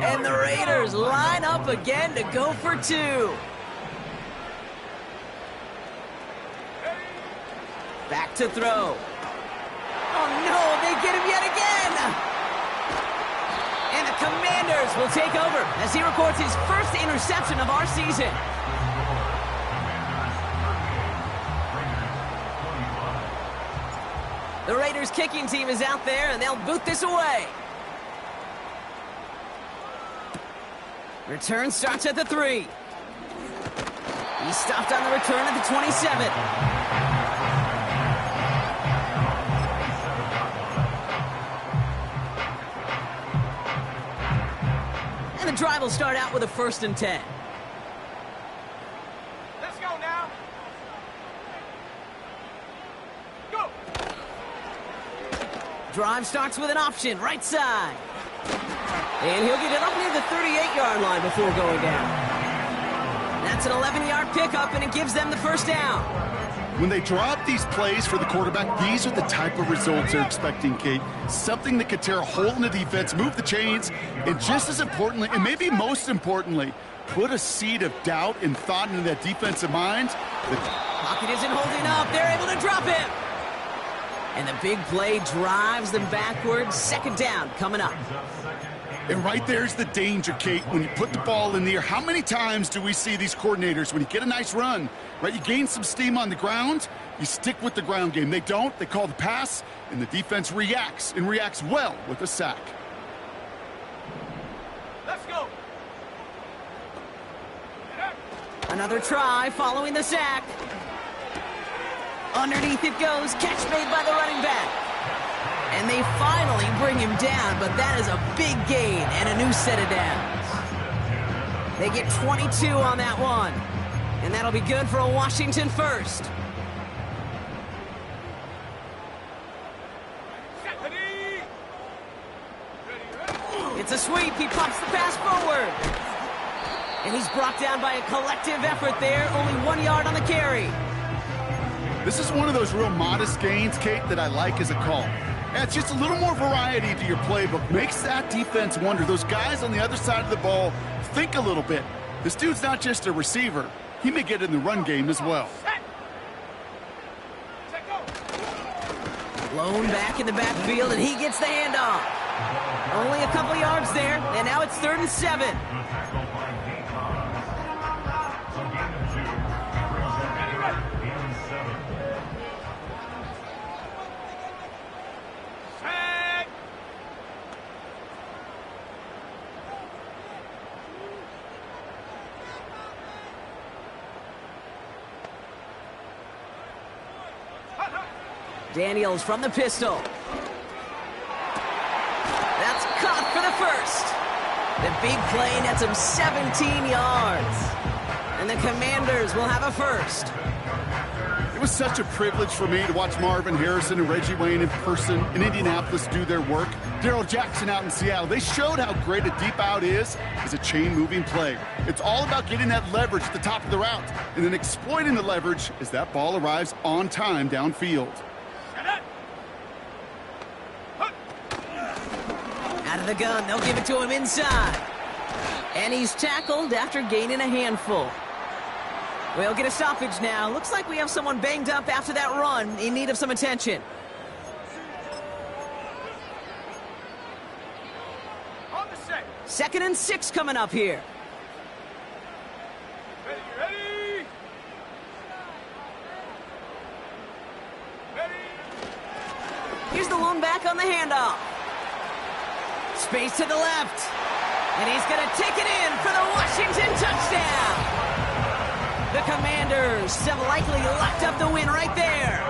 And the Raiders line up again to go for 2. Back to throw. Oh, no, they get him yet again. And the Commanders will take over as he records his first interception of our season. The Raiders kicking team is out there, and they'll boot this away. Return starts at the 3. He stopped on the return at the 27. And the drive will start out with a 1st and 10. Let's go now. Go. Drive starts with an option, right side. And he'll get it up near the 38-yard line before going down. That's an 11-yard pickup, and it gives them the first down. When they drop these plays for the quarterback, these are the type of results they're expecting, Kate. Something that could tear a hole in the defense, move the chains, and just as importantly, and maybe most importantly, put a seed of doubt and thought into that defensive mind. Pocket isn't holding up. They're able to drop him. And the big play drives them backwards. Second down coming up. And right there's the danger, Kate, when you put the ball in the air. How many times do we see these coordinators, when you get a nice run, right, you gain some steam on the ground, you stick with the ground game. They don't. They call the pass, and the defense reacts, and reacts well with a sack. Let's go. Another try following the sack. Underneath it goes. Catch made by the running back. And they finally bring him down, but that is a big gain and a new set of downs. They get 22 on that one. And that'll be good for a Washington first. It's a sweep. He pops the pass forward. And he's brought down by a collective effort there. Only 1 yard on the carry. This is one of those real modest gains, Kate, that I like as a call. Adds just a little more variety to your playbook. Makes that defense wonder. Those guys on the other side of the ball think a little bit. This dude's not just a receiver. He may get in the run game as well. Blown back in the backfield, and he gets the handoff. Only a couple yards there, and now it's 3rd and 7. Daniels from the pistol. That's caught for the first. The big play nets him 17 yards. And the Commanders will have a first. It was such a privilege for me to watch Marvin Harrison and Reggie Wayne in person in Indianapolis do their work. Darrell Jackson out in Seattle. They showed how great a deep out is as a chain-moving play. It's all about getting that leverage at the top of the route and then exploiting the leverage as that ball arrives on time downfield. Out of the gun, they'll give it to him inside. And he's tackled after gaining a handful. We'll get a stoppage now. Looks like we have someone banged up after that run in need of some attention. On the set. 2nd and 6 coming up here. Ready. Here's the lone back on the handoff. Space to the left. And he's going to take it in for the Washington touchdown. The Commanders have likely locked up the win right there.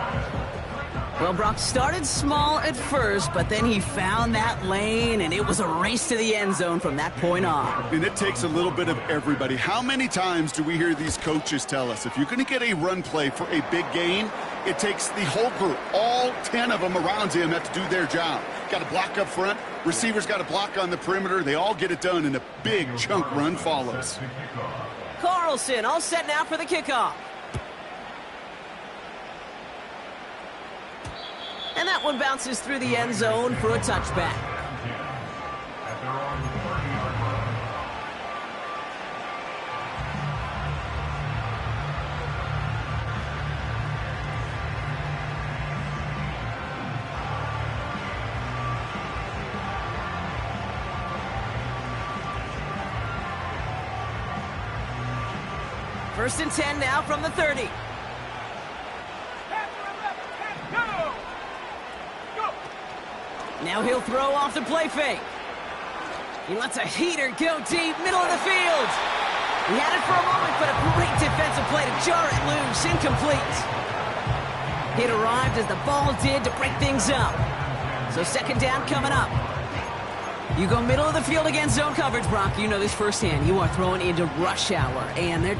Well, Brock started small at first, but then he found that lane, and it was a race to the end zone from that point on. And it takes a little bit of everybody. How many times do we hear these coaches tell us, if you're going to get a run play for a big gain, it takes the whole group, all 10 of them around him have to do their job. Got to block up front. Receivers got to block on the perimeter. They all get it done, and a big chunk run follows. Carlson all set now for the kickoff. And that one bounces through the end zone for a touchback. First and 10 now from the 30. Now he'll throw off the play fake. He lets a heater go deep, middle of the field. He had it for a moment, but a great defensive play to jar it loose, incomplete. It arrived as the ball did to break things up. So 2nd down coming up. You go middle of the field against zone coverage, Brock. You know this firsthand. You are throwing into rush hour, and there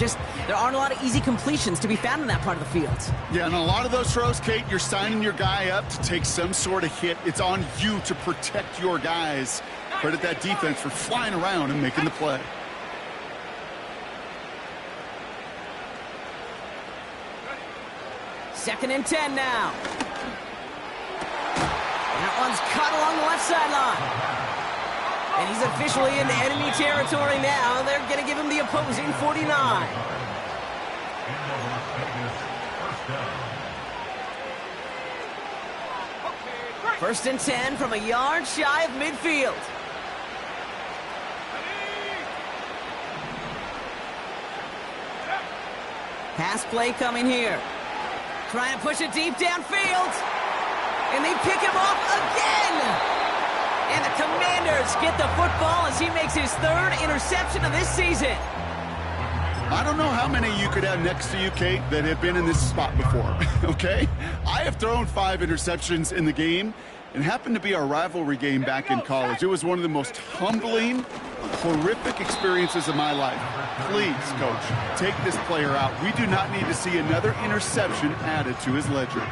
aren't a lot of easy completions to be found in that part of the field. Yeah, and a lot of those throws, Kate, you're signing your guy up to take some sort of hit. It's on you to protect your guys. Credit that defense for flying around and making the play. Second and 10 now. That one's cut along the left sideline. And he's officially in enemy territory now. They're going to give him the opposing 49. First and 10 from a yard shy of midfield. Pass play coming here. Trying to push it deep downfield. And they pick him off again. And the Commanders get the football as he makes his third interception of this season. I don't know how many you could have next to you, Kate, that have been in this spot before, okay? I have thrown 5 interceptions in the game. It happened to be our rivalry game back in college. It was one of the most humbling, horrific experiences of my life. Please, Coach, take this player out. We do not need to see another interception added to his ledger.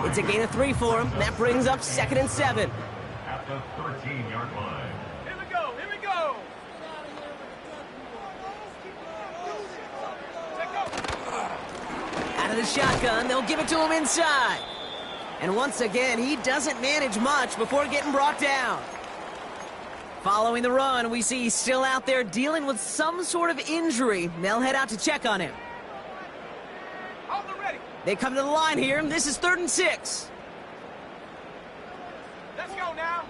It's a gain of 3 for him. That brings up 2nd and 7. At the 13-yard line. Here we go. Here we go. Out of the shotgun, they'll give it to him inside. And once again, he doesn't manage much before getting brought down. Following the run, we see he's still out there dealing with some sort of injury. They'll head out to check on him. Hold the ready. They come to the line here. This is 3rd and 6. Let's go now.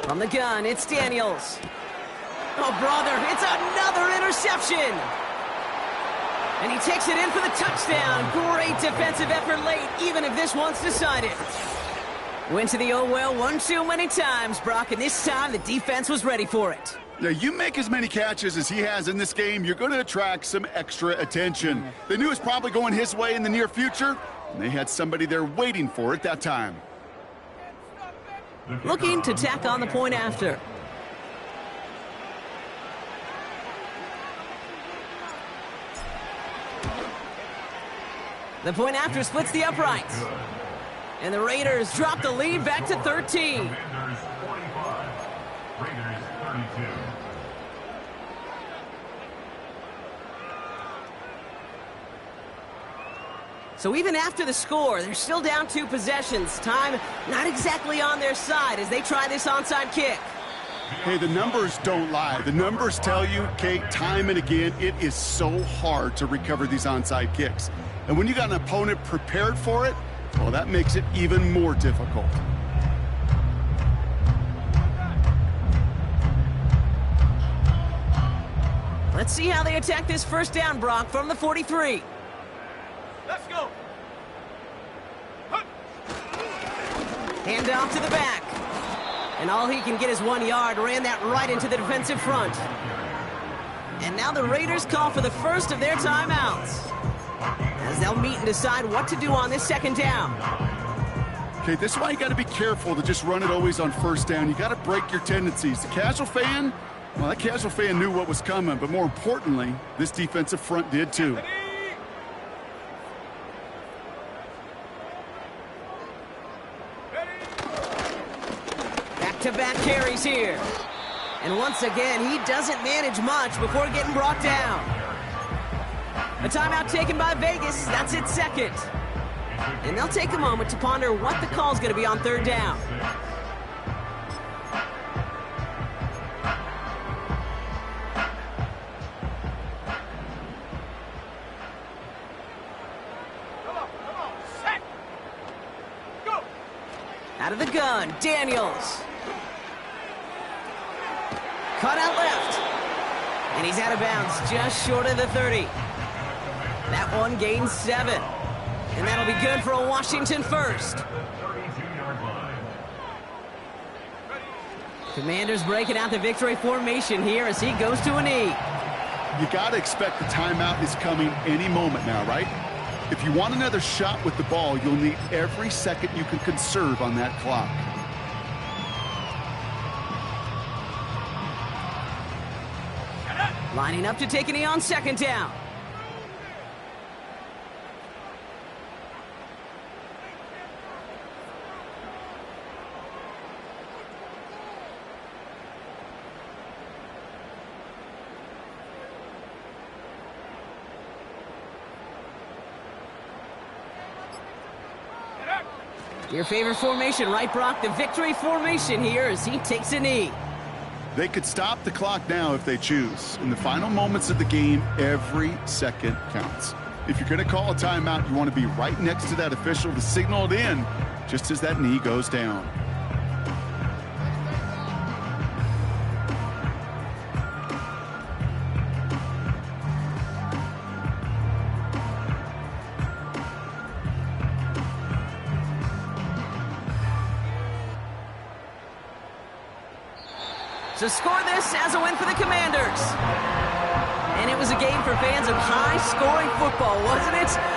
From the gun, it's Daniels. Oh, brother, it's another interception. And he takes it in for the touchdown. Great defensive effort late, even if this one's decided. Went to the oh well one too many times, Brock, and this time the defense was ready for it. Yeah, you make as many catches as he has in this game, you're going to attract some extra attention. They knew it was probably going his way in the near future, and they had somebody there waiting for it that time. Looking to tack on the point after. The point after splits the uprights. And the Raiders drop the lead back to 13. Commanders 45. Raiders 32. So even after the score, they're still down 2 possessions. Time not exactly on their side as they try this onside kick. Hey, the numbers don't lie. The numbers tell you, Kate, time and again, it is so hard to recover these onside kicks. And when you got an opponent prepared for it, well, that makes it even more difficult. Let's see how they attack this first down, Brock, from the 43. Let's go. Hand off to the back. And all he can get is 1 yard. Ran that right into the defensive front. And now the Raiders call for the first of their timeouts, as they'll meet and decide what to do on this second down. Okay, this is why you got to be careful to just run it always on first down. You got to break your tendencies. The casual fan, well, that casual fan knew what was coming, but more importantly, this defensive front did too. Back-to-back carries here. And once again, he doesn't manage much before getting brought down. A timeout taken by Vegas. That's its second. And they'll take a moment to ponder what the call's going to be on third down. Out of the gun, Daniels. Cut out left. And he's out of bounds just short of the 30. That one gains 7. And that'll be good for a Washington first. 32-yard line. Commanders breaking out the victory formation here as he goes to a knee. You got to expect the timeout is coming any moment now, right? If you want another shot with the ball, you'll need every second you can conserve on that clock. Lining up to take a knee on second down. Your favorite formation, right, Brock? The victory formation here as he takes a knee. They could stop the clock now if they choose. In the final moments of the game, every second counts. If you're going to call a timeout, you want to be right next to that official to signal it in just as that knee goes down. To score this as a win for the Commanders. And it was a game for fans of high-scoring football, wasn't it?